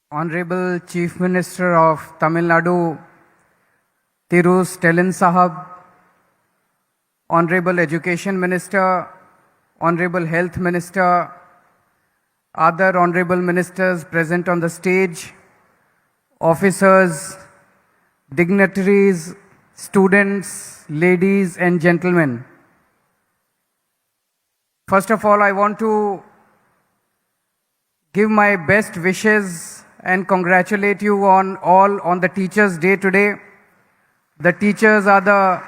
Honorable Chief Minister of Tamil Nadu, Thiru Stalin Sahab, Honorable Education Minister, Honorable Health Minister, other Honorable Ministers present on the stage, officers, dignitaries, students, ladies and gentlemen. First of all, I want to give my best wishes and congratulate you all on the Teachers' Day today. The teachers are the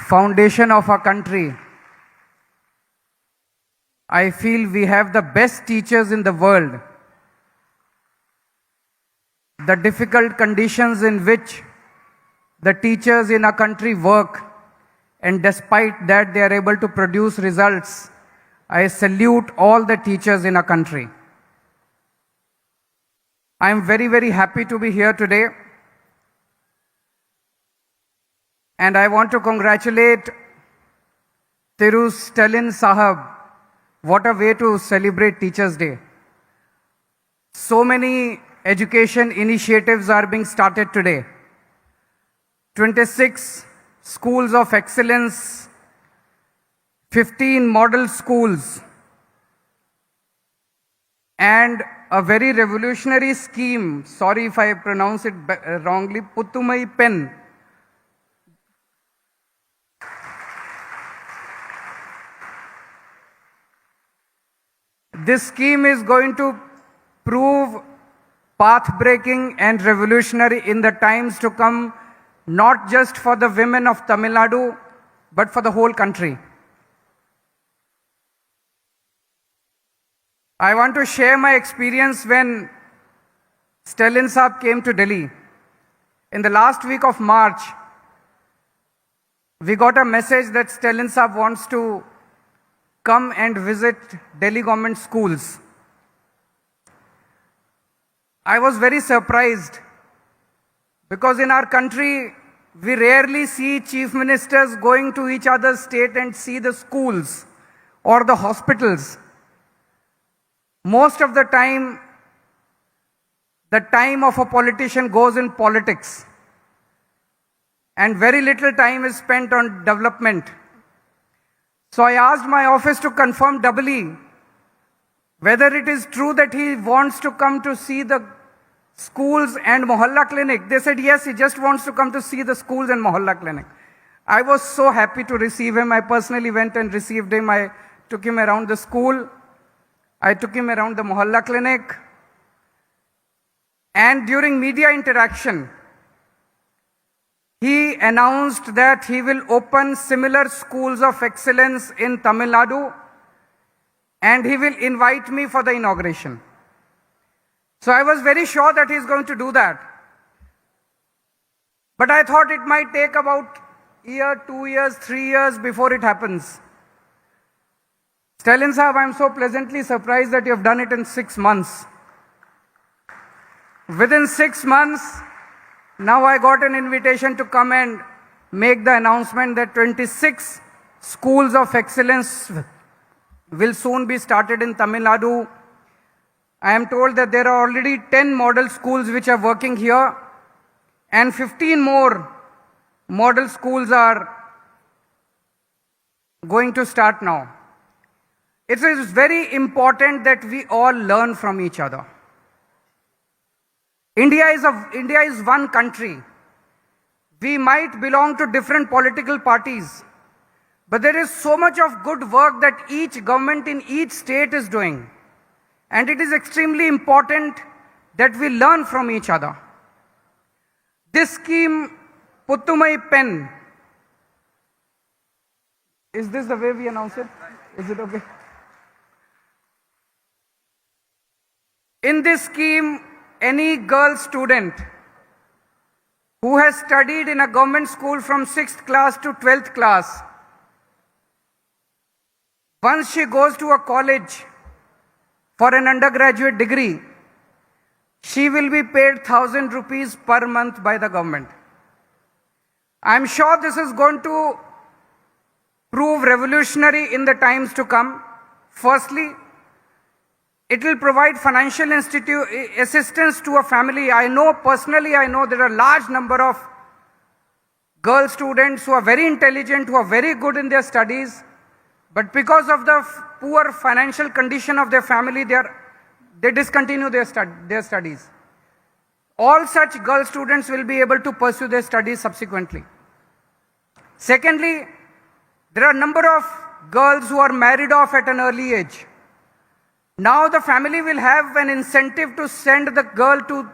foundation of our country. I feel we have the best teachers in the world. The difficult conditions in which the teachers in our country work, and despite that they are able to produce results, I salute all the teachers in our country. I am very, very happy to be here today. And I want to congratulate Thiru Stalin Sahab. What a way to celebrate Teachers' Day. So many education initiatives are being started today. 26 schools of excellence, 15 model schools, and a very revolutionary scheme, sorry if I pronounce it wrongly, Puttumai Pen. This scheme is going to prove path-breaking and revolutionary in the times to come, not just for the women of Tamil Nadu, but for the whole country. I want to share my experience when Stalin Saab came to Delhi. In the last week of March, we got a message that Stalin Saab wants to come and visit Delhi government schools. I was very surprised because in our country, we rarely see chief ministers going to each other's state and see the schools or the hospitals. Most of the time of a politician goes in politics, and very little time is spent on development. So I asked my office to confirm doubly whether it is true that he wants to come to see the schools and Mohalla clinic. They said yes, he just wants to come to see the schools and Mohalla clinic. I was so happy to receive him. I personally went and received him. I took him around the school. I took him around the Mohalla clinic. And during media interaction, he announced that he will open similar schools of excellence in Tamil Nadu, and he will invite me for the inauguration. So I was very sure that he is going to do that. But I thought it might take about a year, 2 years, 3 years before it happens. Stalin Sahab, I am so pleasantly surprised that you have done it in 6 months. Within 6 months, now I got an invitation to come and make the announcement that 26 schools of excellence will soon be started in Tamil Nadu. I am told that there are already 10 model schools which are working here, and 15 more model schools are going to start now. It is very important that we all learn from each other. India is one country. We might belong to different political parties, but there is so much of good work that each government in each state is doing. And it is extremely important that we learn from each other. This scheme, Puttumai Pen, is this the way we announce it? Is it okay? In this scheme, any girl student who has studied in a government school from 6th class to 12th class, once she goes to a college for an undergraduate degree, she will be paid 1,000 rupees per month by the government. I am sure this is going to prove revolutionary in the times to come. Firstly, It will provide financial assistance to a family. Personally, I know there are a large number of girl students who are very intelligent, who are very good in their studies, but because of the poor financial condition of their family, they discontinue their studies. All such girl students will be able to pursue their studies subsequently. Secondly, there are a number of girls who are married off at an early age. Now the family will have an incentive to send the girl to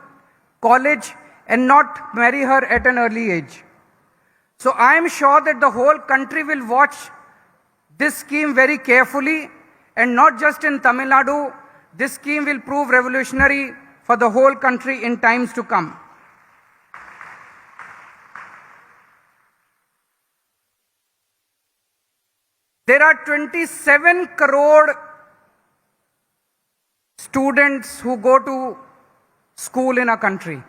college and not marry her at an early age. So I am sure that the whole country will watch this scheme very carefully, and not just in Tamil Nadu. This scheme will prove revolutionary for the whole country in times to come. There are 27 crore students who go to school in a country.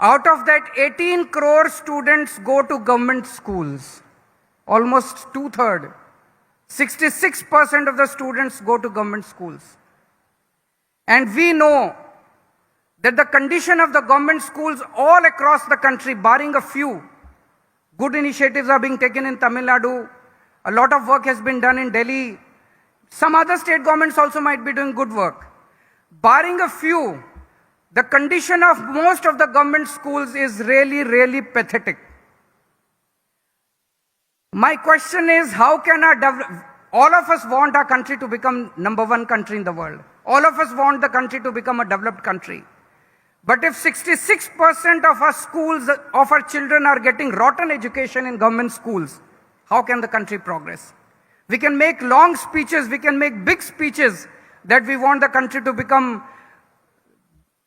Out of that, 18 crore students go to government schools. Almost two-thirds. 66% of the students go to government schools. And we know that the condition of the government schools all across the country, barring a few, good initiatives are being taken in Tamil Nadu. A lot of work has been done in Delhi. Some other state governments also might be doing good work. Barring a few, the condition of most of the government schools is really, really pathetic. My question is, how can all of us want our country to become #1 country in the world. All of us want the country to become a developed country. But if 66% of our schools, of our children are getting rotten education in government schools, how can the country progress? We can make long speeches, we can make big speeches that we want the country to become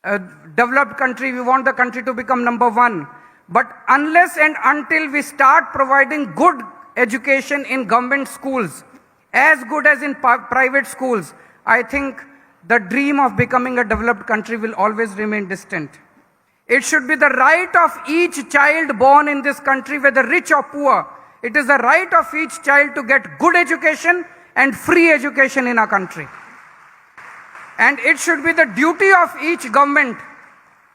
a developed country, we want the country to become #1. But unless and until we start providing good education in government schools, as good as in private schools, I think the dream of becoming a developed country will always remain distant. It should be the right of each child born in this country, whether rich or poor. It is the right of each child to get good education and free education in our country. And it should be the duty of each government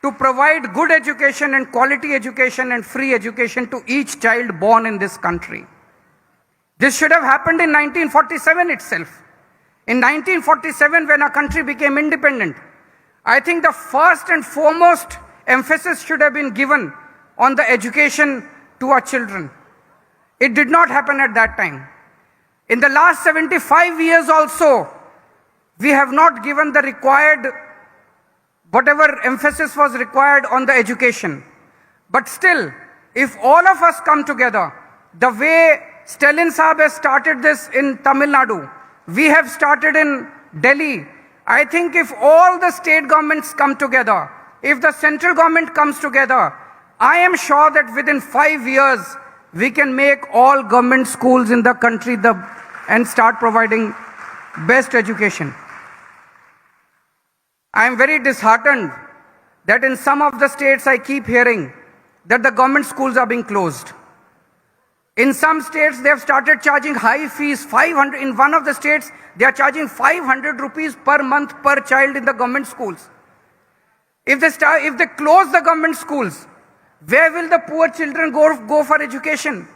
to provide good education and quality education and free education to each child born in this country. This should have happened in 1947 itself. In 1947, when our country became independent, I think the first and foremost emphasis should have been given on the education to our children. It did not happen at that time. In the last 75 years also, we have not given the required, whatever emphasis was required on the education. But still, if all of us come together, the way Stalin Saab has started this in Tamil Nadu, we have started in Delhi. I think if all the state governments come together, if the central government comes together, I am sure that within 5 years, we can make all government schools in the country and start providing best education. I am very disheartened that in some of the states I keep hearing that the government schools are being closed. In some states, they have started charging high fees, 500. In one of the states, they are charging 500 rupees per month per child in the government schools. If they close the government schools, where will the poor children go for education?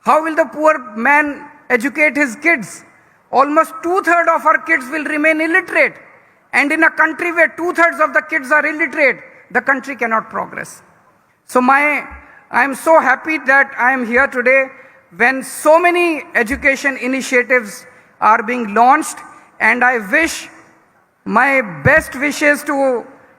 How will the poor man educate his kids? Almost 2/3 of our kids will remain illiterate. And in a country where 2/3 of the kids are illiterate, the country cannot progress. So I am so happy that I am here today when so many education initiatives are being launched, and I wish my best wishes to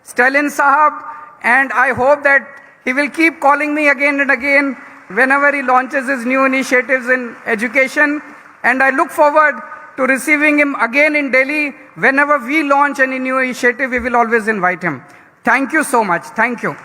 Stalin Sahab, and I hope that he will keep calling me again and again whenever he launches his new initiatives in education, and I look forward to receiving him again in Delhi. Whenever we launch any new initiative, we will always invite him. Thank you so much. Thank you.